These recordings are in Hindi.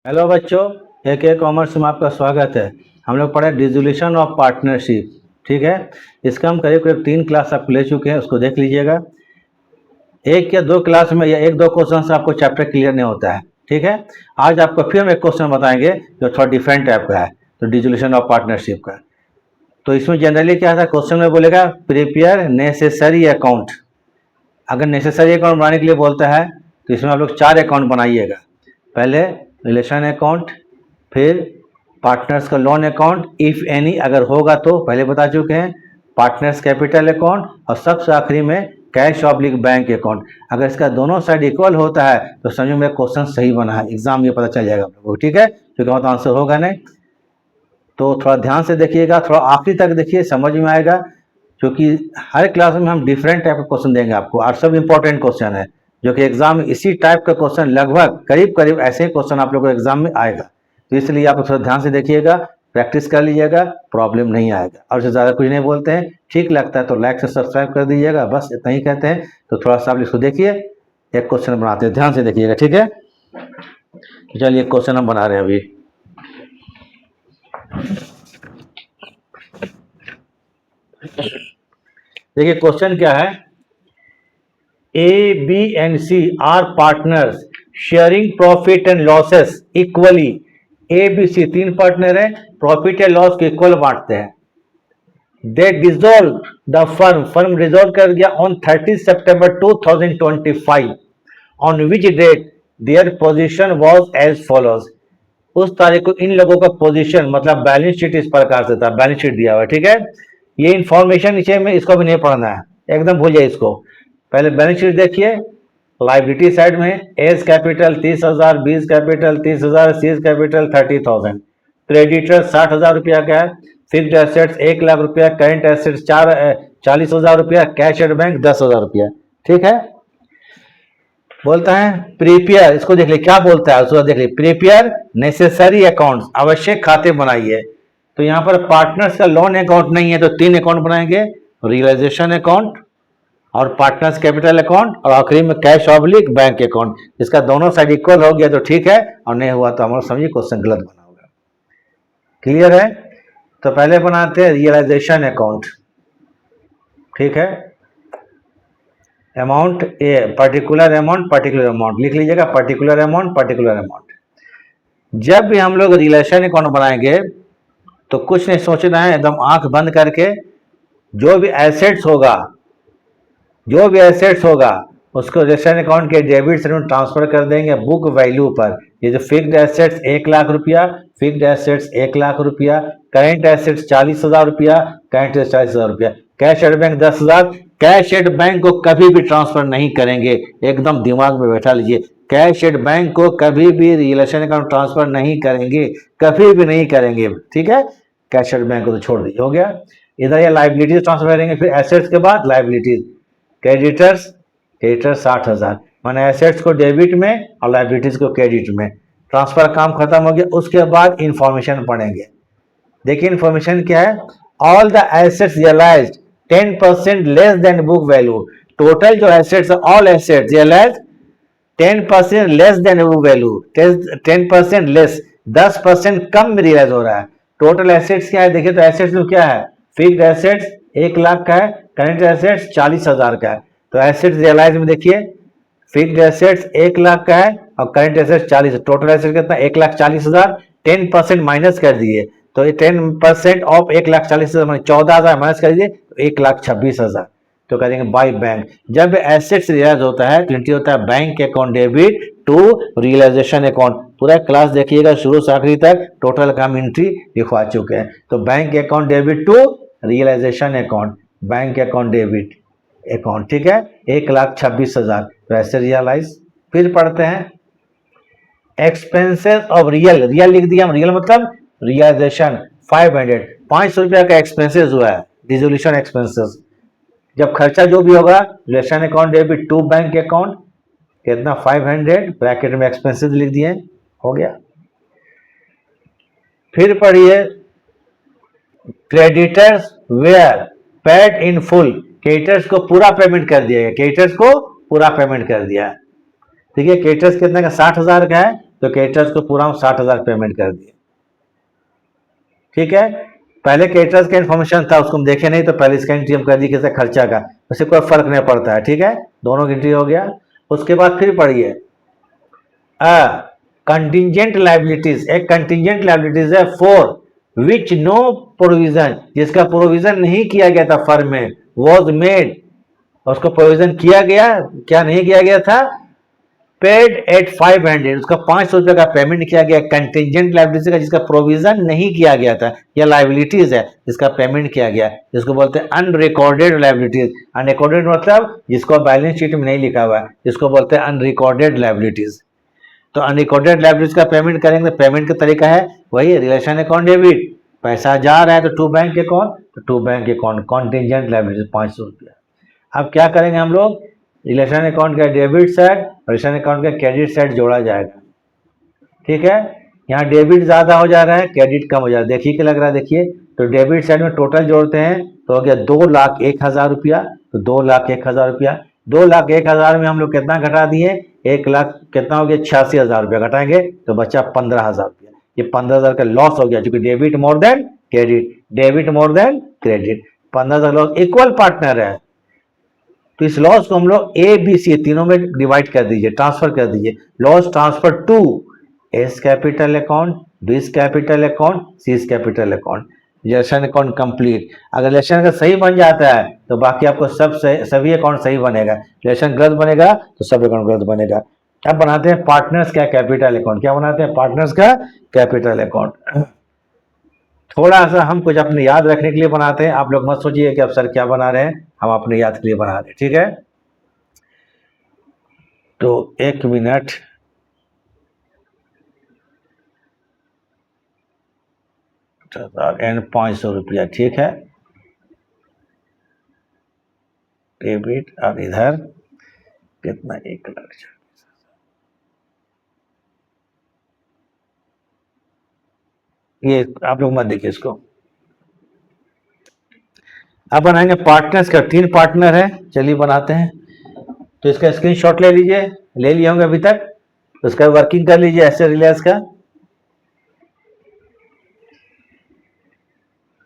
हेलो बच्चों, एक कॉमर्स में आपका स्वागत है। हम लोग पढ़े डिसोल्यूशन ऑफ पार्टनरशिप। ठीक है, इसका हम करीब करीब 3 क्लास आप ले चुके हैं, उसको देख लीजिएगा। एक या दो क्लास में या एक दो क्वेश्चन से आपको चैप्टर क्लियर नहीं होता है। ठीक है, आज आपको फिर हम एक क्वेश्चन बताएंगे जो थोड़ा डिफरेंट टाइप का है, तो डिसोल्यूशन ऑफ पार्टनरशिप का। तो इसमें जनरली क्या था, क्वेश्चन में बोलेगा प्रिपेयर नेसेसरी अकाउंट। अगर नेसेसरी अकाउंट बनाने के लिए बोलता है तो इसमें आप लोग 4 अकाउंट बनाइएगा। पहले रिलेशन अकाउंट, फिर पार्टनर्स का लोन अकाउंट इफ एनी अगर होगा तो, पहले बता चुके हैं, पार्टनर्स कैपिटल अकाउंट, और सबसे आखिरी में कैश ऑब्लिक बैंक अकाउंट। अगर इसका दोनों साइड इक्वल होता है तो समझो मेरा क्वेश्चन सही बना है, एग्जाम में पता चल जाएगा आप लोगों को। ठीक है, क्योंकि वहाँ तो आंसर होगा नहीं। तो थोड़ा ध्यान से देखिएगा, थोड़ा आखिरी तक देखिए, समझ में आएगा। क्योंकि हर क्लास में हम डिफरेंट टाइप का क्वेश्चन देंगे आपको, और सब इंपॉर्टेंट क्वेश्चन है, जो कि एग्जाम में इसी टाइप का क्वेश्चन लगभग करीब करीब ऐसे ही क्वेश्चन आप लोगों को एग्जाम में आएगा। तो इसलिए आप थोड़ा ध्यान से देखिएगा, प्रैक्टिस कर लीजिएगा, प्रॉब्लम नहीं आएगा। और उससे ज़्यादा कुछ नहीं बोलते हैं। ठीक लगता है तो लाइक से सब्सक्राइब कर दीजिएगा, बस इतना ही कहते हैं। तो थोड़ा सा आप इसको देखिए, एक क्वेश्चन बनाते हैं, ध्यान से देखिएगा। ठीक है, चलिए क्वेश्चन हम बना रहे हैं अभी। देखिए क्वेश्चन क्या है, A B and C are partners sharing profit and losses equally. A B C 3 partner है, प्रॉफिट या लॉस को इक्वल बांटते हैं। They dissolve the firm dissolve कर गया ऑन 30 सितंबर 2025, on which date their position was as follows. उस तारीख को इन लोगों का पोजीशन, मतलब बैलेंस शीट इस प्रकार से था, बैलेंस शीट दिया हुआ है। ठीक है, ये इंफॉर्मेशन नीचे में इसको भी नहीं पढ़ना है, एकदम भूल जाइए इसको। पहले बैलेंस शीट देखिए, लाइबिलिटी साइड में एस कैपिटल 30,000, बीस कैपिटल 30,000, सीज कैपिटल 30,000, क्रेडिटर 60,000 रुपया का है, फिक्स्ड एसेट्स 1 लाख रुपया, करेंट एसेट्स 40,000 रुपया, कैश एट बैंक 10,000 रुपया। ठीक है, बोलता है प्रिपेयर, इसको देख ले क्या बोलता है, उसको देख ले, प्रिपेयर नेसेसरी अकाउंट्स, आवश्यक खाते बनाइए। तो यहाँ पर पार्टनर्स का लोन अकाउंट नहीं है तो 3 अकाउंट बनाएंगे, रियलाइजेशन अकाउंट और पार्टनर्स कैपिटल अकाउंट, और आखिरी में कैश ऑब्लिक बैंक अकाउंट। इसका दोनों साइड इक्वल हो गया तो ठीक है, और नहीं हुआ तो हमारा समझिए क्वेश्चन गलत बना होगा। क्लियर है, तो पहले बनाते हैं रियलाइजेशन अकाउंट। ठीक है, अमाउंट ए, पर्टिकुलर अमाउंट लिख लीजिएगा, पर्टिकुलर अमाउंट। जब भी हम लोग रिलेशन अकाउंट बनाएंगे तो कुछ नहीं सोचना है, एकदम आंख बंद करके जो भी एसेट्स होगा उसको रिलेशन अकाउंट के डेबिट से ट्रांसफर कर देंगे बुक वैल्यू पर। ये जो फिक्स्ड एसेट्स 1 लाख रुपया, फिक्स्ड एसेट्स 1 लाख रुपया, करेंट एसेट्स 40,000 रुपया, करेंट एसेट्स 40,000 रुपया, cash at bank 10,000। Cash at bank को कभी भी ट्रांसफर नहीं करेंगे, एकदम दिमाग में बैठा लीजिए। कैश एट बैंक को कभी भी रिलेशन अकाउंट ट्रांसफर नहीं करेंगे, कभी भी नहीं करेंगे। ठीक है, कैश एट बैंक को तो छोड़ दीजिए, हो गया। इधर ये लाइबिलिटीज ट्रांसफर करेंगे, फिर एसेट्स के बाद लाइबिलिटीज। क्रेडिटर्स 60,000, माने एसेट्स को डेबिट में और लाइबिलिटीज को क्रेडिट में ट्रांसफर, काम खत्म हो गया। उसके बाद इंफॉर्मेशन पढ़ेंगे। देखिए इंफॉर्मेशन क्या है, all the assets realised 10% less than book value. Total जो एसेट्स है, all assets realised 10% less than book value, 10% less, 10% कम में रियलाइज हो रहा है। टोटल एसेट्स क्या है, देखिए तो एसेट्स में क्या है, फिक्स्ड एसेट्स 1 लाख का है, करेंट एसेट्स 40,000 का है। तो एसेट्स रियलाइज में देखिए, फिक्स्ड एसेट्स 1 लाख का है और करेंट एसेट्स 40, टोटल एसेट्स कितना 1,40,000, 10% माइनस कर दिए तो ये 10% ऑफ 1,40,000 14,000 माइनस कर दिए, 1,26,000। तो कह देंगे बाय बैंक। जब एसेट्स रियलाइज होता है तो एंट्री होता है bank account debit to realisation account. पूरा क्लास देखिएगा शुरू से आखिरी तक, टोटल का हम एंट्री लिखवा चुके हैं। तो bank account debit to realisation account, bank account debit account. ठीक है, 1,26,000 वैसे रियलाइज। फिर पढ़ते हैं एक्सपेंसेस ऑफ रियल लिख दिया हम, रियल मतलब रियलाइजेशन 500, 500 रुपया का एक्सपेंसेस हुआ है, डिसोल्यूशन एक्सपेंसेस। जब खर्चा जो भी होगा, relation account debit to bank account, कितना 500, ब्रैकेट में एक्सपेंसेस लिख दिए, हो गया। फिर पढ़िए creditors were paid in full, creditors को पूरा पेमेंट कर दिया गया, क्रेडिटर्स को पूरा पेमेंट कर दिया। ठीक है, क्रेडिटर्स कितने का 60,000 का है, तो क्रेडिटर्स को पूरा हम 60,000 पेमेंट कर दिए। ठीक है, पहले क्रेडिटर्स का इन्फॉर्मेशन था, उसको हम देखे नहीं, तो पहले इसका एंट्री हम कर दी किसी खर्चा का, उससे कोई फर्क नहीं पड़ता है। ठीक है, दोनों की एंट्री हो गया। उसके बाद फिर पढ़िए कंटिजेंट लाइबिलिटीज। एक कंटिजेंट लाइबिलिटीज है फॉर विच नो प्रोविजन, जिसका प्रोविजन नहीं किया गया था फर्म में, वॉज मेड, उसको प्रोविजन किया गया, क्या नहीं किया गया था, पेड एट 500, उसका 500 रुपये का पेमेंट किया गया कंटिजेंट लाइबिलिटी का, जिसका प्रोविजन नहीं किया गया था। यह लाइबिलिटीज है जिसका पेमेंट किया गया, जिसको बोलते हैं अनरिकॉर्डेड लाइबिलिटीज। अनरिकॉर्डेड मतलब जिसको बैलेंस शीट में नहीं लिखा हुआ है, जिसको बोलते हैं अनरिकॉर्डेड लाइबिलिटीज। तो अनरिकॉर्डेड लाइबिलिटीज का पेमेंट करेंगे, पेमेंट का तरीका है वही रिलेशन अकाउंट डेबिट, पैसा जा रहा है तो टू बैंक अकाउंट, तो to bank account contingent liabilities 500 रुपया। अब क्या करेंगे हम लोग, रिलेशन अकाउंट का डेबिट साइड और रिलेशन अकाउंट का क्रेडिट साइड जोड़ा जाएगा। ठीक है, यहाँ डेबिट ज्यादा हो जा रहा है, क्रेडिट कम हो जा रहा है, देखिए क्या लग रहा है, देखिए। तो डेबिट साइड में टोटल जोड़ते हैं तो हो गया 2,01,000 रुपया, तो 2,01,000 रुपया, 2,01,000 में हम लोग कितना घटा दिए, 1,00,000 कितना हो गया, 86,000 रुपया घटाएंगे तो बचा 15,000 रुपया। ये 15,000 का लॉस हो गया, क्योंकि debit more than credit, debit more than credit, 15,000 loss, equal partner है। तो इस लॉस को हम लोग ए बी सी तीनों में डिवाइड कर दीजिए, ट्रांसफर कर दीजिए। Loss transfer to A's capital account, B capital account, C capital account. Relation account complete. अगर रिलेशन अगर सही बन जाता है तो बाकी आपको सभी अकाउंट सही बनेगा, रिलेशन गलत बनेगा तो सब अकाउंट गलत बनेगा। अब बनाते हैं पार्टनर्स का कैपिटल अकाउंट। क्या बनाते हैं, पार्टनर्स का कैपिटल अकाउंट। थोड़ा सा हम कुछ अपने याद रखने के लिए बनाते हैं, आप लोग मत सोचिए कि अब सर क्या बना रहे हैं, हम अपने याद के लिए बना रहे हैं। ठीक है, तो 1 मिनट, एंड 500 रुपया। ठीक है, डेबिट, और इधर कितना, 1,00,000। ये आप लोग मत देखिए इसको। अब बनाएंगे पार्टनर्स का, 3 पार्टनर है, चलिए बनाते हैं। तो इसका स्क्रीनशॉट ले लीजिए, ले लिए होंगे अभी तक, उसका वर्किंग कर लीजिए ऐसे रिलायंस का।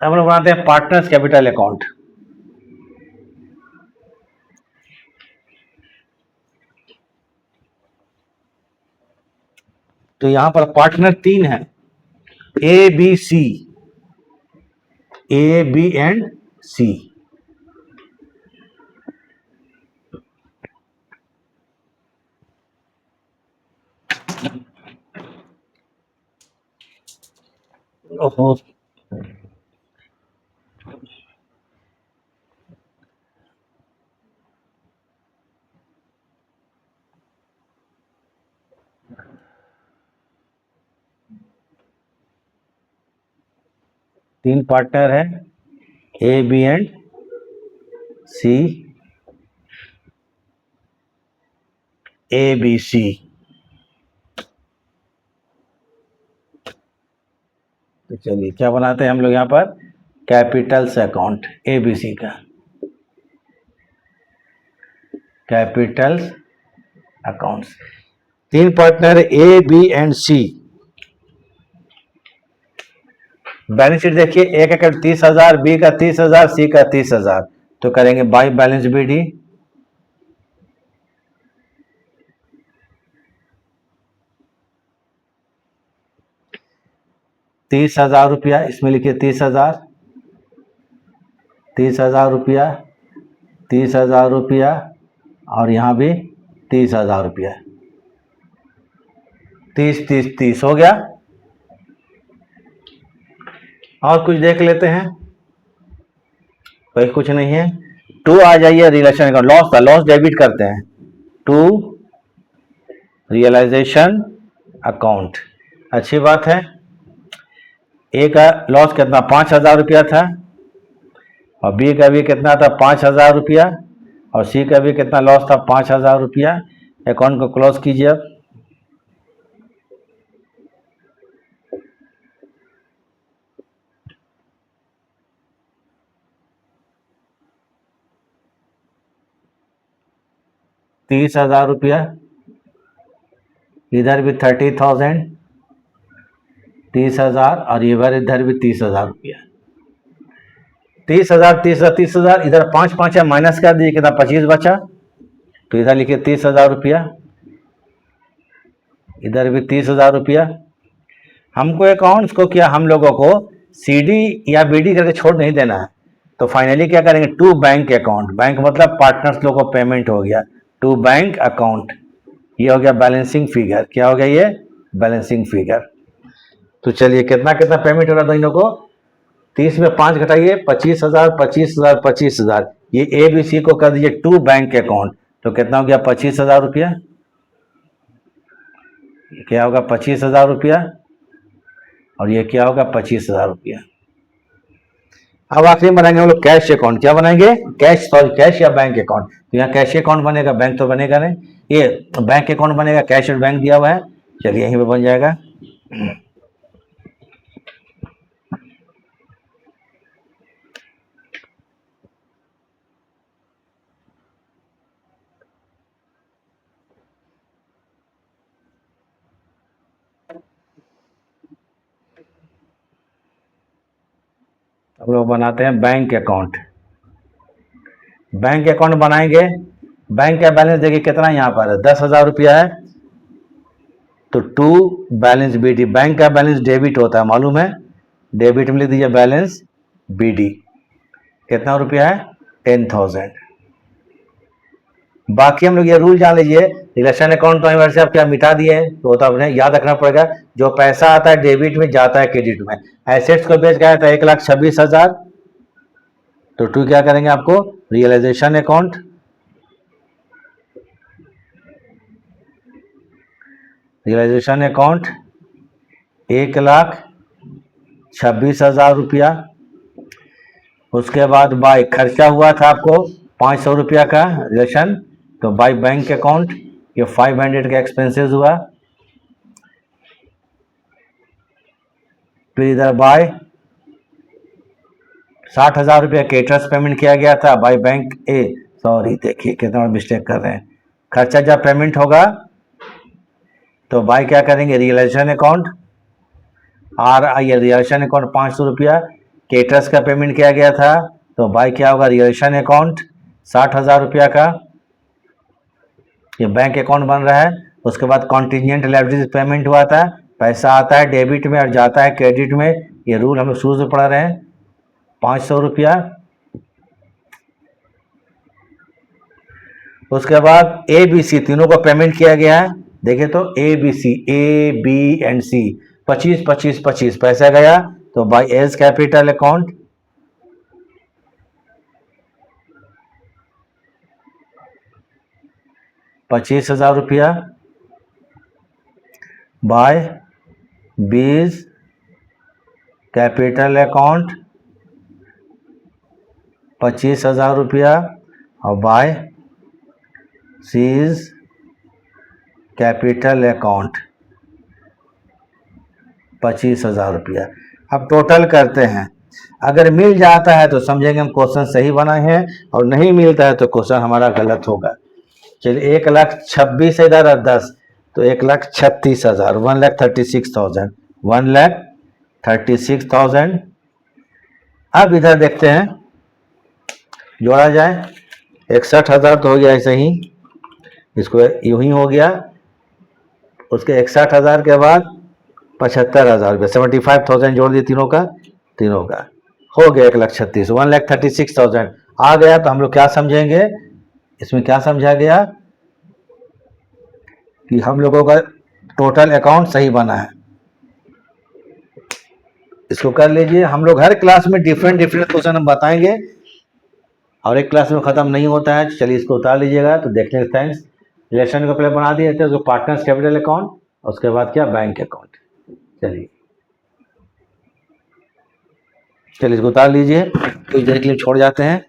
हम लोग बनाते हैं पार्टनर्स कैपिटल अकाउंट। तो यहां पर पार्टनर 3 है, A B C, A B and C. ओहो, 3 पार्टनर है, A B and C, A B C. तो चलिए क्या बनाते हैं हम लोग यहाँ पर, कैपिटल्स अकाउंट एबीसी का, capitals accounts. 3 partner A B and C. Balance sheet देखिए, ए का 30,000, बी का 30,000, सी का 30,000। तो करेंगे बाई बैलेंस बीडी, 30,000 रुपया, इसमें लिखिए 30,000, 30,000 रुपया, 30,000 रुपया, और यहाँ भी 30,000 रुपया, 30 30 30 हो गया। और कुछ देख लेते हैं, कोई कुछ नहीं है। टू आ जाइए, रिलेशन का लॉस था, लॉस डेबिट करते हैं, टू रियलाइजेशन अकाउंट। अच्छी बात है। ए का लॉस कितना, 5,000 रुपया था, और बी का भी कितना था, 5,000 रुपया, और सी का भी कितना लॉस था, 5,000 रुपया। अकाउंट को क्लोज कीजिए अब। ₹30,000, इधर भी 30,000, 30,000, और इधर भी 30,000 रुपया। 30,000, 30,000, 30,000, इधर 5 5 है, माइनस कर दीजिए, कितना 25 बचा, तो इधर लिखिए 30,000 रुपया, इधर भी 30,000 रुपया। हमको अकाउंट्स को क्या, हम लोगों को सीडी या बीडी करके छोड़ नहीं देना है, तो फाइनली क्या करेंगे, टू बैंक अकाउंट, बैंक मतलब पार्टनर्स लोगों को पेमेंट हो गया, टू बैंक अकाउंट, ये हो गया बैलेंसिंग फिगर। क्या हो गया ये, बैलेंसिंग फिगर। तो चलिए कितना कितना पेमेंट हो रहा है दोनों को, 30 में 5 घटाइए, 25,000, 25,000, 25,000, ये ए बी सी को कर दीजिए टू बैंक अकाउंट, तो कितना हो गया 25,000 रुपया। क्या होगा 25,000 रुपया, और ये क्या होगा 25,000 रुपया। अब आखिरी में बनाएंगे हम लोग कैश अकाउंट। क्या बनाएंगे, कैश, सॉरी कैश या बैंक अकाउंट। तो यहाँ कैश अकाउंट बनेगा, बैंक तो बनेगा नहीं, ये बैंक अकाउंट बनेगा, कैश और बैंक दिया हुआ है, चलिए यहीं पे बन जाएगा। हम लोग बनाते हैं बैंक अकाउंट। बैंक अकाउंट बनाएंगे, बैंक का बैलेंस देखिए कितना यहाँ पर है, 10,000 रुपया है, तो टू बैलेंस बीडी, बैंक का बैलेंस डेबिट होता है मालूम है, डेबिट में लिख दीजिए बैलेंस बीडी, कितना रुपया है 10,000। बाकी हम लोग ये रूल जान लीजिए, रिलेशन अकाउंट तो वैसे आप क्या मिटा दिए, तो आपने याद रखना पड़ेगा, जो पैसा आता है डेबिट में जाता है क्रेडिट में। एसेट्स को बेच गया था 1,26,000, तो टू क्या करेंगे आपको, रियलाइजेशन अकाउंट, रियलाइजेशन अकाउंट 1,26,000 रुपया। उसके बाद बाय खर्चा हुआ था आपको 500 रुपया का रिलेशन, तो बाय बैंक अकाउंट ये 500 का एक्सपेंसेस हुआ। फिर इधर बाय 60,000 रुपया केटरस पेमेंट किया गया था बाय बैंक ए, सॉरी देखिए कितना मिस्टेक कर रहे हैं, खर्चा जब पेमेंट होगा तो बाय क्या करेंगे, realisation account, R I realisation account 500 रुपया, केटरस का पेमेंट किया गया था, तो बाय क्या होगा, रियलाइजेशन अकाउंट 60,000 रुपया का, ये बैंक अकाउंट बन रहा है। उसके बाद कॉन्टीजेंट लायबिलिटीज पेमेंट हुआ था, पैसा आता है डेबिट में और जाता है क्रेडिट में, ये रूल हम लोग शुरू से पढ़ा रहे हैं, 500 रुपया। उसके बाद ए बी सी तीनों को पेमेंट किया गया है, देखे तो A B C, A B and C 25 25 25 पैसा गया, तो बाय एज कैपिटल अकाउंट 25,000 रुपया, बाय बीज कैपिटल अकाउंट 25,000 रुपया, और बाय सीज कैपिटल अकाउंट 25,000 रुपया। अब टोटल करते हैं, अगर मिल जाता है तो समझेंगे हम क्वेश्चन सही बनाए हैं, और नहीं मिलता है तो क्वेश्चन हमारा गलत होगा। चलिए 1,26,000 इधर और 10, तो 1,36,000, 1,36,000, 1,36,000। अब इधर देखते हैं, जोड़ा जाए 61,000 तो हो गया ऐसे ही, इसको यूं ही हो गया, उसके 61,000 के बाद 75,000 रुपये, 75,000 जोड़ दिए तीनों का, हो गया 1,36,000, 1,36,000 आ गया। तो हम लोग क्या समझेंगे, इसमें क्या समझा गया कि हम लोगों का टोटल अकाउंट सही बना है। इसको कर लीजिए, हम लोग हर क्लास में डिफरेंट क्वेश्चन हम बताएंगे, और एक क्लास में ख़त्म नहीं होता है। चलिए इसको उतार लीजिएगा, तो देखने के थैंक्स। रिलेशन को पहले बना दिए थे, जो पार्टनर्स कैपिटल अकाउंट, उसके बाद क्या, बैंक अकाउंट। चलिए इसको उतार लीजिए, कुछ देर के लिए छोड़ जाते हैं।